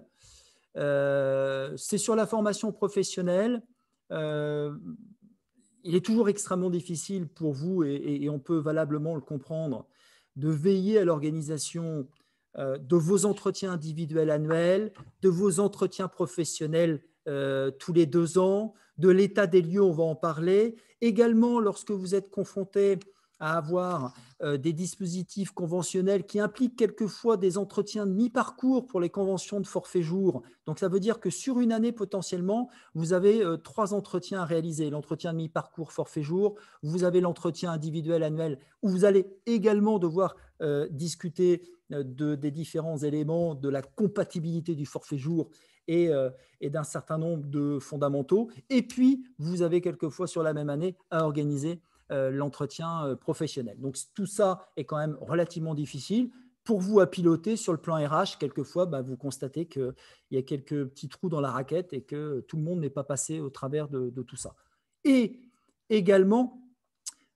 C'est sur la formation professionnelle. il est toujours extrêmement difficile pour vous, et on peut valablement le comprendre, de veiller à l'organisation de vos entretiens individuels annuels, de vos entretiens professionnels tous les 2 ans, de l'état des lieux, on va en parler. Également, lorsque vous êtes confronté à avoir des dispositifs conventionnels qui impliquent quelquefois des entretiens de mi-parcours pour les conventions de forfait jour. Donc, ça veut dire que sur une année, potentiellement, vous avez 3 entretiens à réaliser. L'entretien de mi-parcours forfait jour, vous avez l'entretien individuel annuel où vous allez également devoir discuter des différents éléments de la compatibilité du forfait jour et d'un certain nombre de fondamentaux. Et puis, vous avez quelquefois sur la même année à organiser l'entretien professionnel. Donc, tout ça est quand même relativement difficile. Pour vous à piloter sur le plan RH, quelquefois, vous constatez qu'il y a quelques petits trous dans la raquette et que tout le monde n'est pas passé au travers de tout ça. Et également,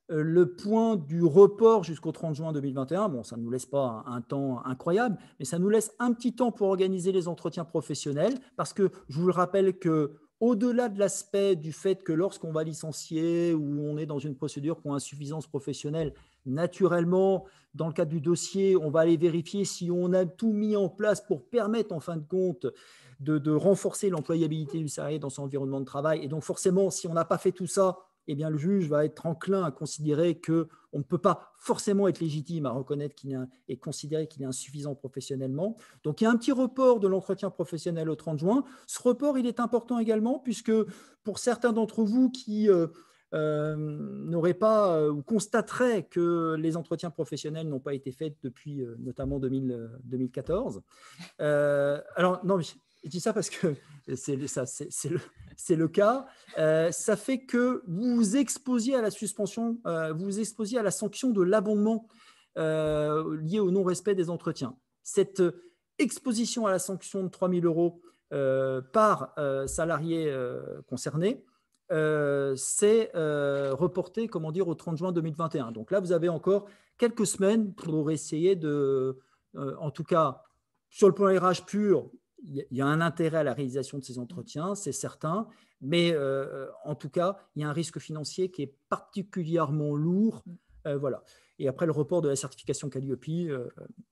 le point du report jusqu'au 30 juin 2021, bon, ça ne nous laisse pas un temps incroyable, mais ça nous laisse un petit temps pour organiser les entretiens professionnels, parce que je vous le rappelle que au-delà de l'aspect du fait que lorsqu'on va licencier ou on est dans une procédure pour insuffisance professionnelle, naturellement, dans le cadre du dossier, on va aller vérifier si on a tout mis en place pour permettre, en fin de compte, de renforcer l'employabilité du salarié dans son environnement de travail. Et donc, forcément, si on n'a pas fait tout ça, eh bien, le juge va être enclin à considérer qu'on ne peut pas forcément être légitime à reconnaître et considérer qu'il est insuffisant professionnellement. Donc, il y a un petit report de l'entretien professionnel au 30 juin. Ce report, il est important également, puisque pour certains d'entre vous qui n'auraient pas ou constateraient que les entretiens professionnels n'ont pas été faits depuis notamment 2014. Alors, non, mais je dis ça parce que c'est le cas. Ça fait que vous vous exposiez à la suspension, vous vous exposiez à la sanction de l'abondement lié au non-respect des entretiens. Cette exposition à la sanction de 3 000 € par salarié concerné, c'est reporté, comment dire, au 30 juin 2021. Donc là, vous avez encore quelques semaines pour essayer de, en tout cas, sur le plan RH pur, il y a un intérêt à la réalisation de ces entretiens, c'est certain, mais en tout cas, il y a un risque financier qui est particulièrement lourd. Voilà. Et après, le report de la certification Calliope,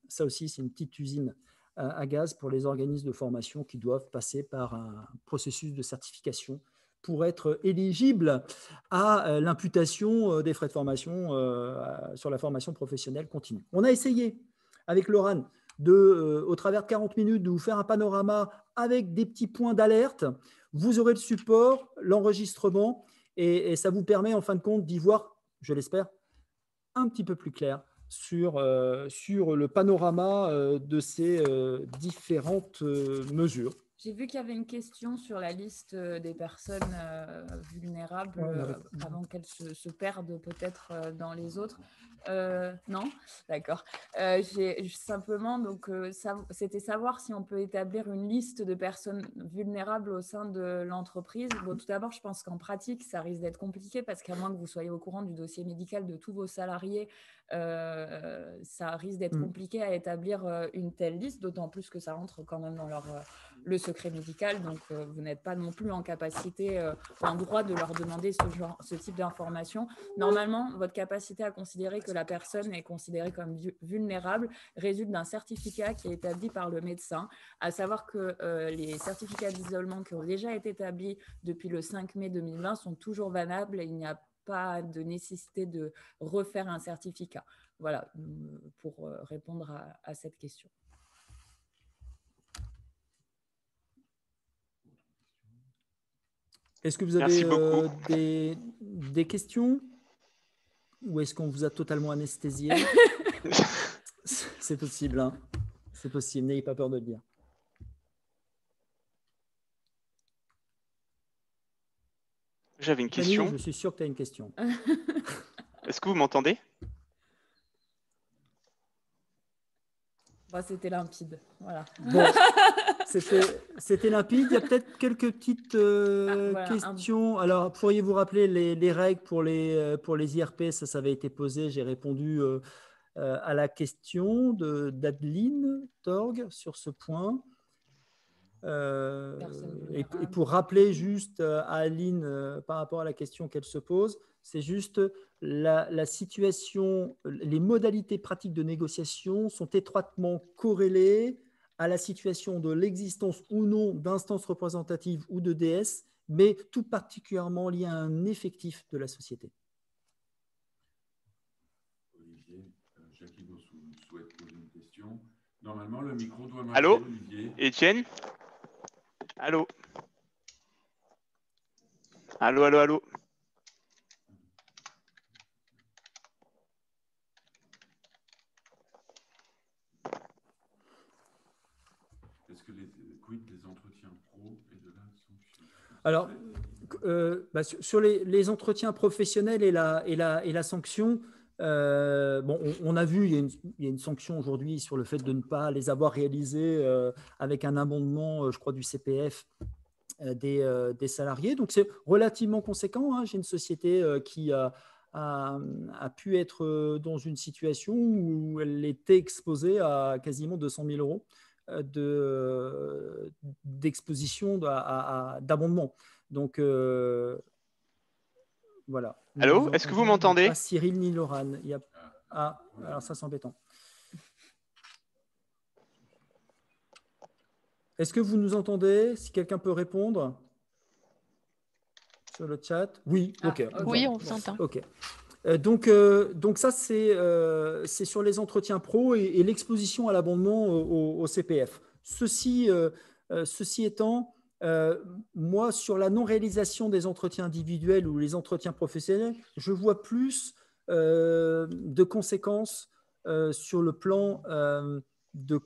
ça aussi, c'est une petite usine à gaz pour les organismes de formation qui doivent passer par un processus de certification pour être éligibles à l'imputation des frais de formation sur la formation professionnelle continue. On a essayé avec Laurent au travers de 40 minutes, de vous faire un panorama avec des petits points d'alerte. Vous aurez le support, l'enregistrement, et ça vous permet en fin de compte d'y voir, je l'espère, un petit peu plus clair sur le panorama de ces différentes mesures. J'ai vu qu'il y avait une question sur la liste des personnes vulnérables avant qu'elles se perdent peut-être dans les autres. Non, d'accord. Simplement, donc, c'était savoir si on peut établir une liste de personnes vulnérables au sein de l'entreprise. Bon, tout d'abord, je pense qu'en pratique, ça risque d'être compliqué parce qu'à moins que vous soyez au courant du dossier médical de tous vos salariés, ça risque d'être compliqué à établir une telle liste, d'autant plus que ça rentre quand même dans le secret médical, donc vous n'êtes pas non plus en capacité, en droit de leur demander ce type d'informations. Normalement, votre capacité à considérer que la personne est considérée comme vulnérable résulte d'un certificat qui est établi par le médecin, à savoir que les certificats d'isolement qui ont déjà été établis depuis le 5 mai 2020 sont toujours valables et il n'y a pas de nécessité de refaire un certificat. Voilà, pour répondre à cette question. Est-ce que vous avez des questions? Ou est-ce qu'on vous a totalement anesthésié? C'est possible, hein. C'est possible, n'ayez pas peur de le dire. J'avais une question. Je suis sûr que tu as une question. Est-ce que vous m'entendez? C'était limpide. Voilà. Bon, c'était limpide. Il y a peut-être quelques petites questions. Alors, pourriez-vous rappeler les règles pour les IRP? Ça avait été posé. J'ai répondu à la question d'Adeline Torg sur ce point. Et pour rappeler juste à Aline par rapport à la question qu'elle se pose, c'est juste la situation, les modalités pratiques de négociation sont étroitement corrélées à la situation de l'existence ou non d'instances représentatives ou de DS, mais tout particulièrement lié à un effectif de la société. Olivier, Jacquino souhaite poser une question. Normalement, le micro doit marcher. Allô, Olivier. Étienne? Allô? Allô, allô, allô? Est-ce que quid des entretiens pro et de la sanction? Alors, sur les entretiens professionnels et la sanction, bon, on a vu, il y a une sanction aujourd'hui sur le fait de ne pas les avoir réalisés avec un amendement, je crois, du CPF des salariés. Donc, c'est relativement conséquent. Hein. J'ai une société qui a pu être dans une situation où elle était exposée à quasiment 200 000 euros d'exposition d'abondement. Donc, voilà. Allô, est-ce que vous m'entendez? Pas Cyril ni Laurane. Alors ça, c'est embêtant. Est-ce que vous nous entendez? Si quelqu'un peut répondre sur le chat. Oui, ok. Oui, on vous entend. Ok. Donc ça, c'est sur les entretiens pro et l'exposition à l'abondement au CPF. Ceci étant, moi, sur la non-réalisation des entretiens individuels ou les entretiens professionnels, je vois plus de conséquences sur le plan de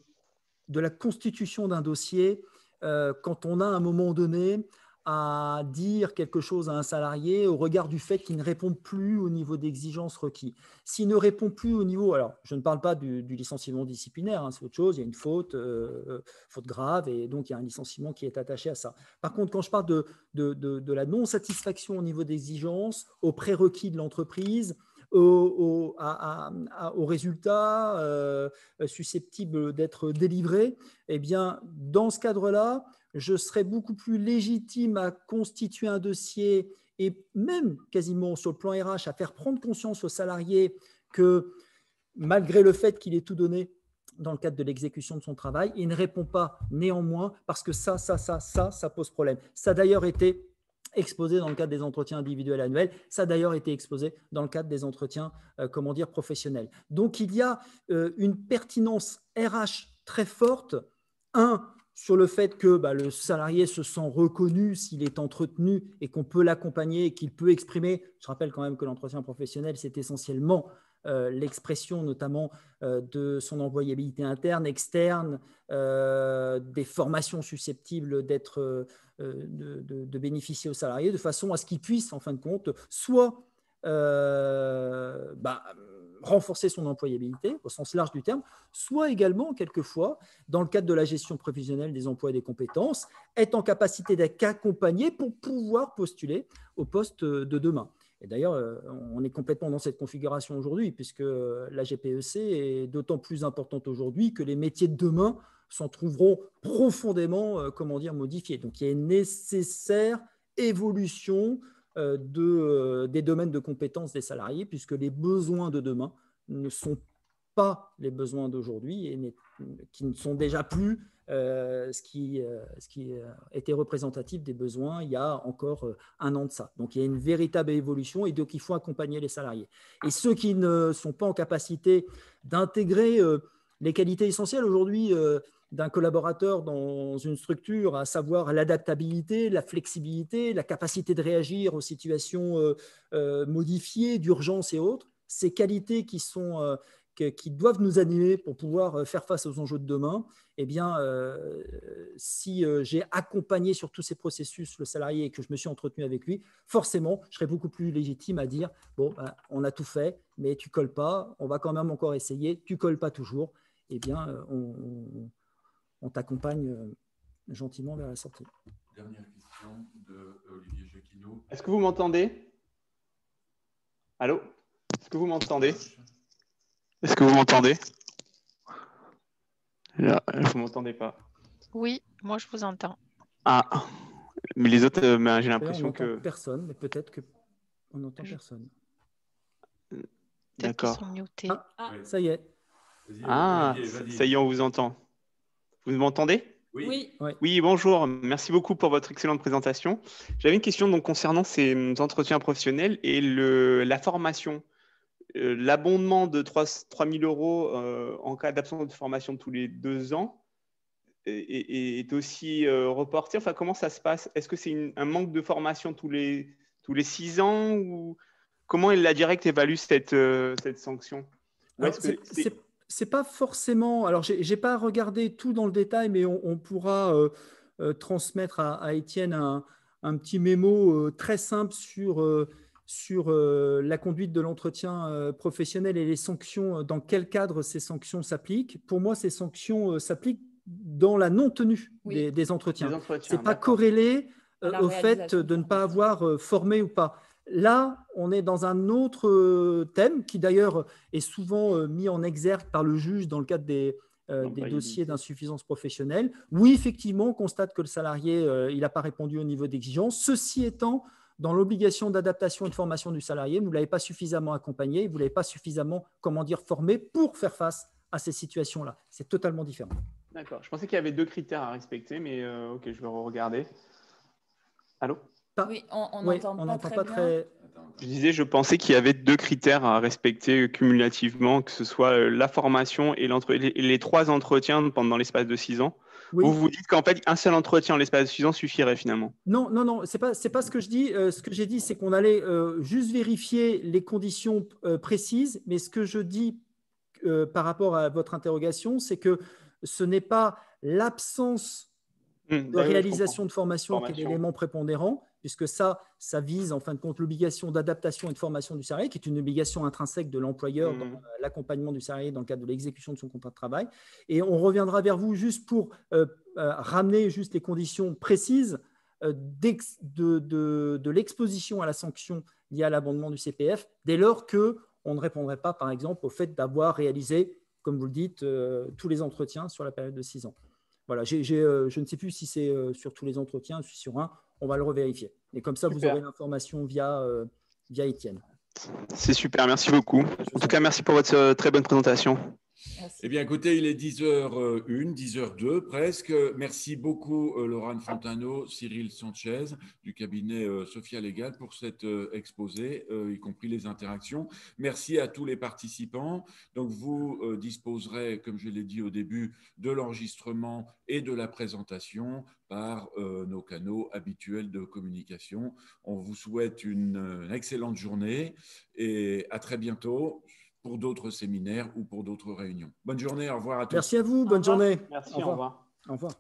la constitution d'un dossier quand on a à un moment donné à dire quelque chose à un salarié au regard du fait qu'il ne répond plus au niveau d'exigence requis. S'il ne répond plus au niveau, alors je ne parle pas du licenciement disciplinaire, hein, c'est autre chose, il y a une faute grave et donc il y a un licenciement qui est attaché à ça. Par contre, quand je parle de la non-satisfaction au niveau d'exigence, aux prérequis de l'entreprise, aux résultats susceptibles d'être délivrés, eh bien, dans ce cadre-là, je serais beaucoup plus légitime à constituer un dossier et même quasiment sur le plan RH à faire prendre conscience aux salariés que malgré le fait qu'il ait tout donné dans le cadre de l'exécution de son travail, il ne répond pas néanmoins parce que ça pose problème. Ça a d'ailleurs été exposé dans le cadre des entretiens individuels annuels, ça a d'ailleurs été exposé dans le cadre des entretiens professionnels. Donc il y a une pertinence RH très forte, sur le fait que le salarié se sent reconnu s'il est entretenu et qu'on peut l'accompagner et qu'il peut exprimer. Je rappelle quand même que l'entretien professionnel, c'est essentiellement l'expression notamment de son employabilité interne, externe, des formations susceptibles de bénéficier aux salariés, de façon à ce qu'ils puissent, en fin de compte, soit renforcer son employabilité au sens large du terme, soit également, quelquefois, dans le cadre de la gestion prévisionnelle des emplois et des compétences, être en capacité d'être accompagné pour pouvoir postuler au poste de demain. Et d'ailleurs, on est complètement dans cette configuration aujourd'hui, puisque la GPEC est d'autant plus importante aujourd'hui que les métiers de demain s'en trouveront profondément modifiés. Donc, il y a une nécessaire évolution des domaines de compétences des salariés, puisque les besoins de demain ne sont pas les besoins d'aujourd'hui et qui ne sont déjà plus ce qui était représentatif des besoins il y a encore un an de ça. Donc, il y a une véritable évolution et donc il faut accompagner les salariés. Et ceux qui ne sont pas en capacité d'intégrer les qualités essentielles aujourd'hui d'un collaborateur dans une structure, à savoir l'adaptabilité, la flexibilité, la capacité de réagir aux situations modifiées, d'urgence et autres, ces qualités qui doivent nous animer pour pouvoir faire face aux enjeux de demain, eh bien, si j'ai accompagné sur tous ces processus le salarié et que je me suis entretenu avec lui, forcément, je serais beaucoup plus légitime à dire « Bon, on a tout fait, mais tu ne colles pas, on va quand même encore essayer, tu ne colles pas toujours. » Eh bien, on t'accompagne gentiment vers la sortie. Dernière question de Olivier Jacquino. Est-ce que vous m'entendez? Allô? Est-ce que vous m'entendez? Est-ce que vous m'entendez? Là, vous ne m'entendez pas. Oui. Moi, je vous entends. Ah, mais les autres, j'ai On l'impression n'entend que… personne, mais peut-être qu'on n'entend personne. Peut-être qu'ils D'accord. sont mutés. Oui. Ça y est. Vas-y, Ah, Olivier, vas-y. ça y est, on vous entend. Vous m'entendez? Oui. Oui, bonjour. Merci beaucoup pour votre excellente présentation. J'avais une question donc, concernant ces entretiens professionnels et la formation. L'abondement de 3 000 euros en cas d'absence de formation tous les 2 ans est aussi reporté. Enfin, comment ça se passe? Est-ce que c'est un manque de formation tous les 6 ans ou comment la Directe évalue cette sanction? Alors, c'est pas forcément. Alors, j'ai pas regardé tout dans le détail, mais on pourra transmettre à Étienne un petit mémo très simple sur la conduite de l'entretien professionnel et les sanctions, dans quel cadre ces sanctions s'appliquent. Pour moi, ces sanctions s'appliquent dans la non-tenue des entretiens. Ce n'est pas corrélé au fait de ne pas avoir formé ou pas. Là, on est dans un autre thème qui d'ailleurs est souvent mis en exergue par le juge dans le cadre des dossiers d'insuffisance professionnelle. Oui, effectivement, on constate que le salarié il n'a pas répondu au niveau d'exigence. Ceci étant, dans l'obligation d'adaptation et de formation du salarié, vous ne l'avez pas suffisamment accompagné, vous ne l'avez pas suffisamment, formé pour faire face à ces situations-là. C'est totalement différent. D'accord. Je pensais qu'il y avait 2 critères à respecter, mais ok, je vais regarder. Allô? Oui, on n'entend pas très bien. Je disais, je pensais qu'il y avait 2 critères à respecter cumulativement, que ce soit la formation et les 3 entretiens pendant l'espace de 6 ans. Oui. Vous dites qu'en fait, un seul entretien en l'espace de 6 ans suffirait finalement. Non, c'est pas ce que je dis. Ce que j'ai dit, c'est qu'on allait juste vérifier les conditions précises, mais ce que je dis par rapport à votre interrogation, c'est que ce n'est pas l'absence de réalisation de formation qui est l'élément prépondérant, puisque ça vise en fin de compte l'obligation d'adaptation et de formation du salarié, qui est une obligation intrinsèque de l'employeur dans l'accompagnement du salarié dans le cadre de l'exécution de son contrat de travail. Et on reviendra vers vous juste pour ramener juste les conditions précises de l'exposition à la sanction liée à l'abondement du CPF, dès lors qu'on ne répondrait pas, par exemple, au fait d'avoir réalisé, comme vous le dites, tous les entretiens sur la période de 6 ans. Voilà, je ne sais plus si c'est sur tous les entretiens, je suis sur un, on va le revérifier. Et comme ça, vous aurez l'information via Étienne. C'est super, merci beaucoup. En tout cas, merci pour votre très bonne présentation. Merci. Eh bien, écoutez, il est 10h01, 10h02 presque. Merci beaucoup, Laurent Fontano, Cyril Sanchez, du cabinet Sophia Légal, pour cet exposé, y compris les interactions. Merci à tous les participants. Donc, vous disposerez, comme je l'ai dit au début, de l'enregistrement et de la présentation par nos canaux habituels de communication. On vous souhaite une excellente journée et à très bientôt pour d'autres séminaires ou pour d'autres réunions. Bonne journée, au revoir à tous. Merci à vous, bonne journée. Merci, au revoir. Au revoir.